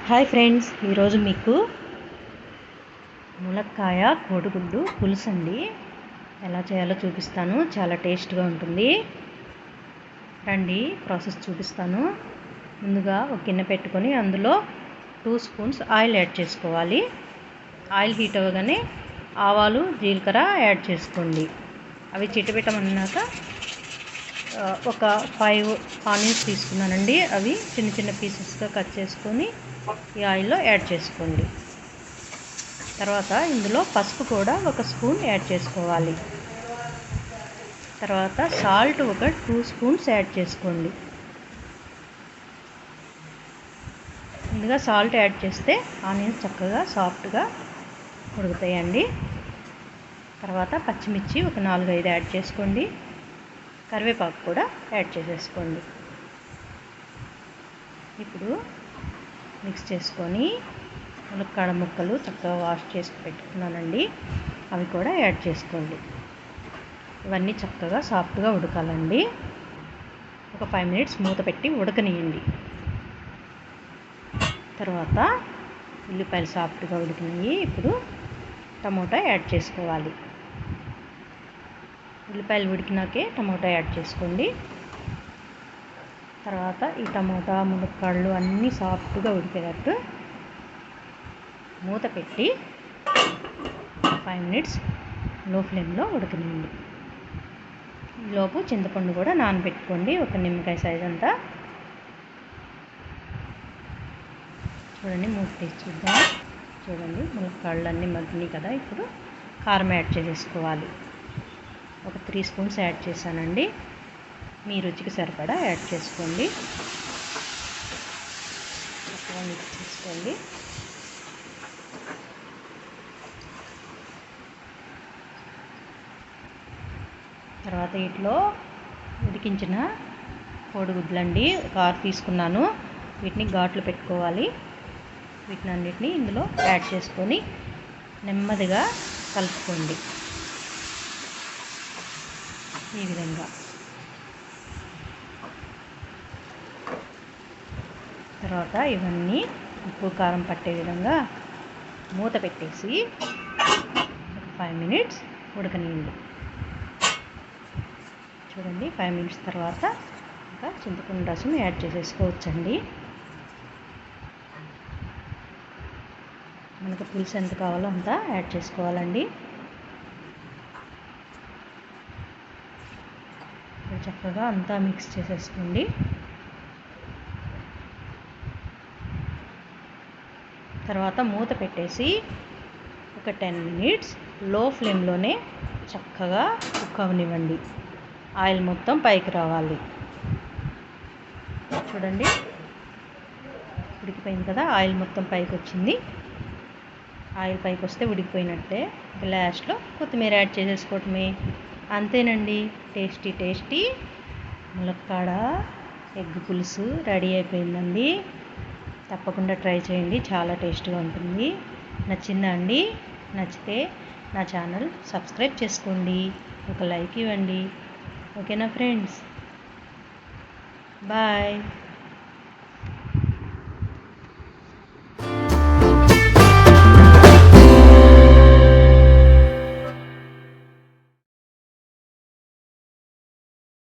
Hi friends, ఈరోజు మీకు ములక్కాయ కోడిగుడ్డు పులుసు అండి ఎలా చేయాలో చూపిస్తాను. చాలా టేస్ట్గా ఉంటుంది. రండి ప్రాసెస్ చూపిస్తాను. ముందుగా ఒక గిన్నె పెట్టుకొని అందులో 2 స్పూన్స్ ఆయిల్ యాడ్ చేసుకోవాలి. ఆయిల్ హీట్ అవ్వగానే ఆవాలు జీలకర్ర యాడ్ చేసుకోండి. అవి చిటపెట్టమన్నాక ఒక 5 ఆనియన్స్ తీసుకున్నానండి. అవి చిన్న చిన్న పీసెస్గా కట్ చేసుకొని ఈ ఆయిల్లో యాడ్ చేసుకోండి. తర్వాత ఇందులో పసుపు కూడా 1 స్పూన్ యాడ్ చేసుకోవాలి. తర్వాత సాల్ట్ ఒక 2 స్పూన్స్ యాడ్ చేసుకోండి. ముందుగా సాల్ట్ యాడ్ చేస్తే ఆనియన్స్ చక్కగా సాఫ్ట్గా ఉడుకుతాయండి. తర్వాత పచ్చిమిర్చి ఒక 4-5 యాడ్ చేసుకోండి. కరివేపాకు కూడా యాడ్ చేసేసుకోండి. ఇప్పుడు మిక్స్ చేసుకొని ములక్కాడ ముక్కలు చక్కగా వాష్ చేసి పెట్టుకున్నానండి, అవి కూడా యాడ్ చేసుకోండి. ఇవన్నీ చక్కగా సాఫ్ట్గా ఉడకాలండి. ఒక 5 మినిట్స్ మూత పెట్టి ఉడకనియండి. తర్వాత ఉల్లిపాయలు సాఫ్ట్గా ఉడికినాయి. ఇప్పుడు టమోటా యాడ్ చేసుకోవాలి. ఉల్లిపాయలు ఉడికినాకే టమోటా యాడ్ చేసుకోండి. తర్వాత ఈ టమోటా ములక్కాడలు అన్నీ సాఫ్ట్గా ఉడికేటట్టు మూత పెట్టి 5 మినిట్స్ లో ఫ్లేమ్లో ఉడకనివ్వండి. ఈలోపు చింతపండు కూడా నానబెట్టుకోండి, ఒక నిమ్మకాయ సైజ్ అంతా. చూడండి, మూత తీసి చూద్దాం. చూడండి, ములక్కాడలు అన్నీ మగ్గినాయి కదా. ఇప్పుడు కారం యాడ్ చేసేసుకోవాలి. ఒక 3 స్పూన్స్ యాడ్ చేశానండి. మీ రుచికి సరిపడా యాడ్ చేసుకోండి. చక్కగా మిక్స్ చేసుకోండి. తర్వాత వీటిలో ఉడికించిన కోడిగుడ్లండి, 6 తీసుకున్నాను. వీటిని ఘాట్లు పెట్టుకోవాలి. వీటిని అన్నిటిని ఇందులో యాడ్ చేసుకొని నెమ్మదిగా కలుపుకోండి. ఈ విధంగా తర్వాత ఇవన్నీ ఉప్పు కారం పట్టే విధంగా మూత పెట్టేసి ఒక 5 మినిట్స్ ఉడకనియండి. చూడండి, 5 మినిట్స్ తర్వాత ఇంకా చింతపండు రసం యాడ్ చేసేసుకోవచ్చండి. మనకు పులుసు ఎంత కావాలో అంతా యాడ్ చేసుకోవాలండి. చక్కగా అంతా మిక్స్ చేసేసుకోండి. తర్వాత మూత పెట్టేసి ఒక 10 మినిట్స్ లో ఫ్లేమ్లోనే చక్కగా కుక్ అవనివ్వండి. ఆయిల్ మొత్తం పైకి రావాలి. చూడండి, ఉడికిపోయింది కదా. ఆయిల్ మొత్తం పైకి వచ్చింది. ఆయిల్ పైకి వస్తే ఉడికిపోయినట్టే. లాస్ట్లో కొత్తిమీర యాడ్ చేసేసుకోవటమే. అంతేనండి, టేస్టీ టేస్టీ ములక్కాడ ఎగ్ పులుసు రెడీ అయిపోయిందండి. తప్పకుండా ట్రై చేయండి, చాలా టేస్ట్గా ఉంటుంది. నచ్చిందా అండి? నచ్చితే నా ఛానల్ సబ్స్క్రైబ్ చేసుకోండి, ఒక లైక్ ఇవ్వండి. ఓకేనా ఫ్రెండ్స్? బాయ్.